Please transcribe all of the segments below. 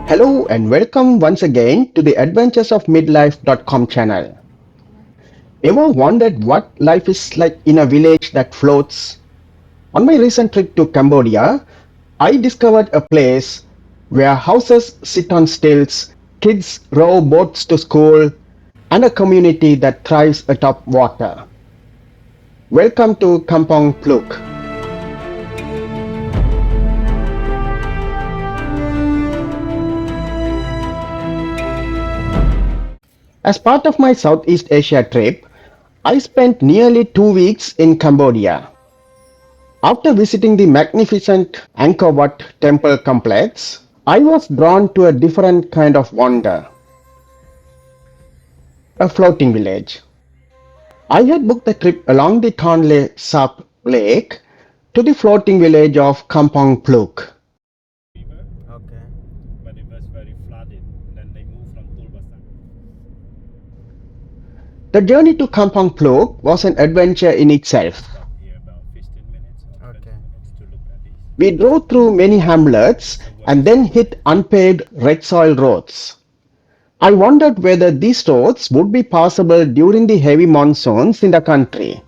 Hello and welcome once again to the Adventures of Midlife.com channel. Ever wondered what life is like in a village that floats? On my recent trip to Cambodia, I discovered a place where houses sit on stilts, kids row boats to school, and a community that thrives atop water. Welcome to Kampong Phluk. As part of my Southeast Asia trip, I spent nearly 2 weeks in Cambodia. After visiting the magnificent Angkor Wat temple complex, I was drawn to a different kind of wonder, a floating village. I had booked a trip along the Tonle Sap Lake to the floating village of Kampong Phluk. Okay. But it was very flooded. Then they moved from Tonle Sap. The journey to Kampong Phluk was an adventure in itself. Stop here about 15 minutes or 20 Okay. minutes to look at this. We drove through many hamlets and then hit unpaved red soil roads. I wondered whether these roads would be passable during the heavy monsoons in the country.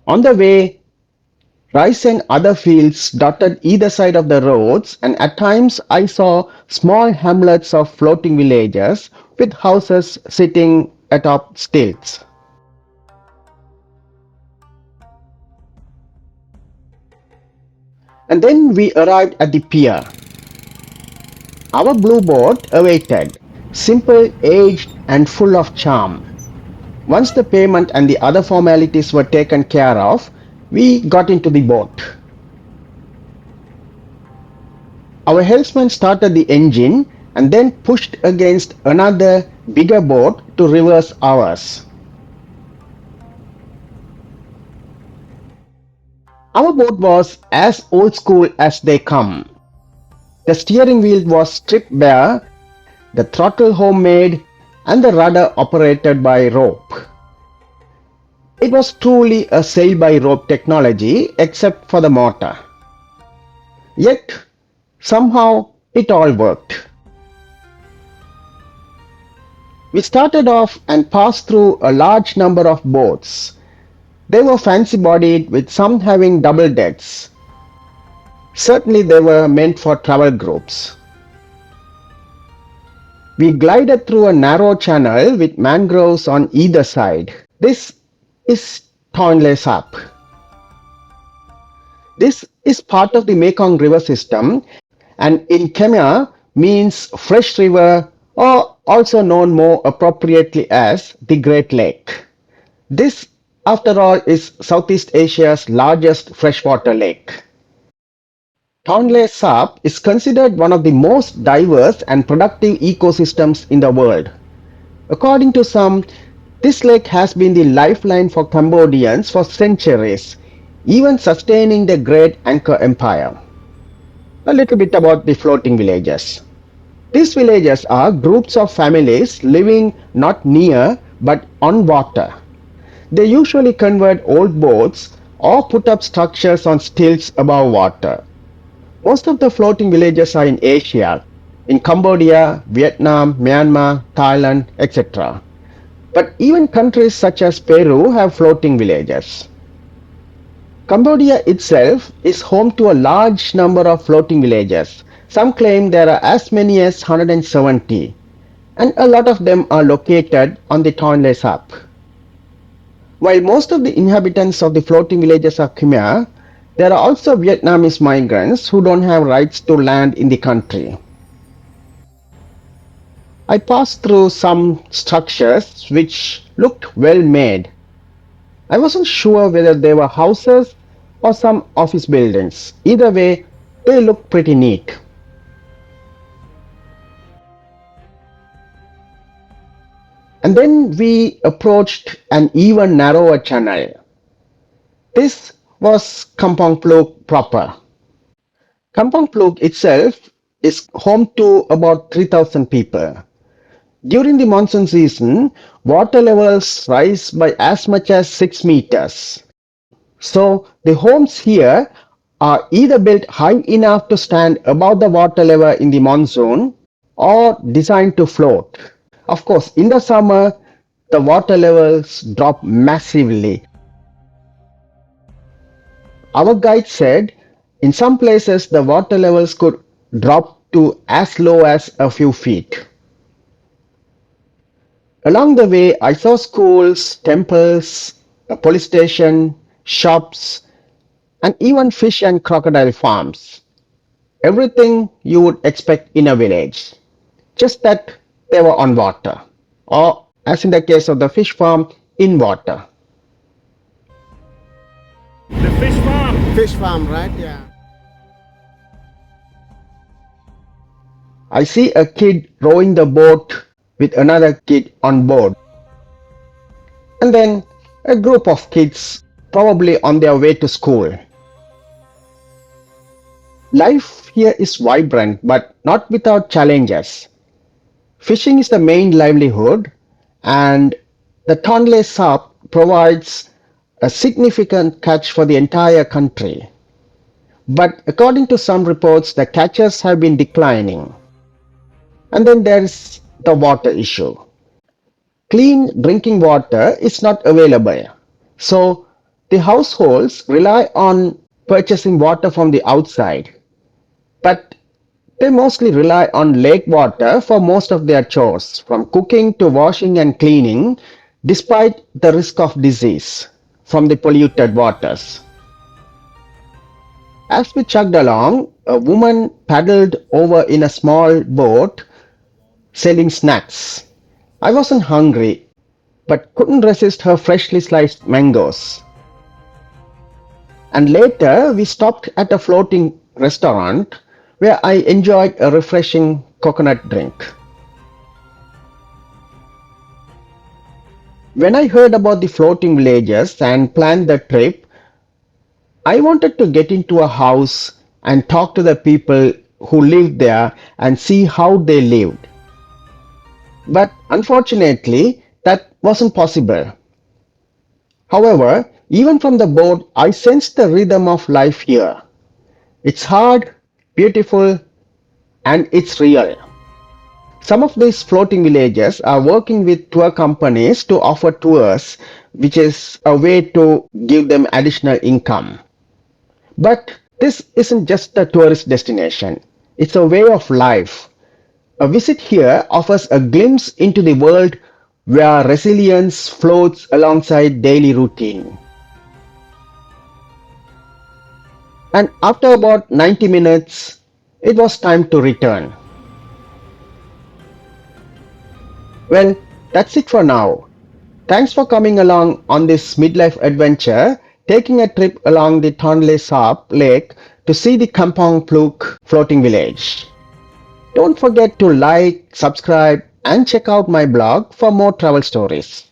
On the way, rice and other fields dotted either side of the roads, and at times I saw small hamlets of floating villages with houses sitting atop stilts. And then we arrived at the pier. Our blue boat awaited, simple, aged, and full of charm. Once the payment and the other formalities were taken care of, we got into the boat. Our helmsman started the engine and then pushed against another bigger boat to reverse ours. Our boat was as old school as they come. The steering wheel was stripped bare, the throttle homemade, and the rudder operated by rope. It was truly a sail by rope technology except for the motor. Yet, somehow it all worked. We started off and passed through a large number of boats. They were fancy bodied with some having double decks. Certainly they were meant for travel groups. We glided through a narrow channel with mangroves on either side. This is Tonle Sap. This is part of the Mekong River system and in Khmer means fresh river, or also known more appropriately as the Great Lake. This, after all, is Southeast Asia's largest freshwater lake. Tonle Sap is considered one of the most diverse and productive ecosystems in the world. According to some, this lake has been the lifeline for Cambodians for centuries, even sustaining the great Angkor Empire. A little bit about the floating villages. These villages are groups of families living not near but on water. They usually convert old boats or put up structures on stilts above water. Most of the floating villages are in Asia, in Cambodia, Vietnam, Myanmar, Thailand, etc. But even countries such as Peru have floating villages. Cambodia itself is home to a large number of floating villages. Some claim there are as many as 170, and a lot of them are located on the Tonle Sap. While most of the inhabitants of the floating villages are Khmer, there are also Vietnamese migrants who don't have rights to land in the country. I passed through some structures which looked well made. I wasn't sure whether they were houses or some office buildings. Either way, they looked pretty neat. And then we approached an even narrower channel. This was Kampong Phluk proper. Kampong Phluk itself is home to about 3,000 people. During the monsoon season, water levels rise by as much as 6 meters. So the homes here are either built high enough to stand above the water level in the monsoon or designed to float. Of course, in the summer, the water levels drop massively. Our guide said in some places the water levels could drop to as low as a few feet. Along the way, I saw schools, temples, a police station, shops, and even fish and crocodile farms. Everything you would expect in a village, just that they were on water, or as in the case of the fish farm, in water. The fish farm. Fish farm, right? Yeah. I see a kid rowing the boat with another kid on board, and then a group of kids probably on their way to school. Life here is vibrant but not without challenges. Fishing is the main livelihood, and the Tonle Sap provides a significant catch for the entire country. But according to some reports, the catches have been declining. And then there's the water issue. Clean drinking water is not available. So the households rely on purchasing water from the outside. But they mostly rely on lake water for most of their chores, from cooking to washing and cleaning, despite the risk of disease from the polluted waters. As we chugged along, a woman paddled over in a small boat selling snacks. I wasn't hungry, but couldn't resist her freshly sliced mangoes. And later, we stopped at a floating restaurant where I enjoyed a refreshing coconut drink. When I heard about the floating villages and planned the trip, I wanted to get into a house and talk to the people who lived there and see how they lived. But unfortunately, that wasn't possible. However, even from the boat, I sensed the rhythm of life here. It's hard, beautiful, and it's real. Some of these floating villages are working with tour companies to offer tours, which is a way to give them additional income. But this isn't just a tourist destination, it's a way of life. A visit here offers a glimpse into the world where resilience floats alongside daily routine. And after about 90 minutes, it was time to return. Well, that's it for now. Thanks for coming along on this midlife adventure, taking a trip along the Tonle Sap Lake to see the Kampong Phluk floating village. Don't forget to like, subscribe, and check out my blog for more travel stories.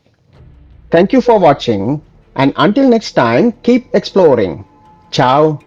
Thank you for watching, and until next time, keep exploring. Ciao.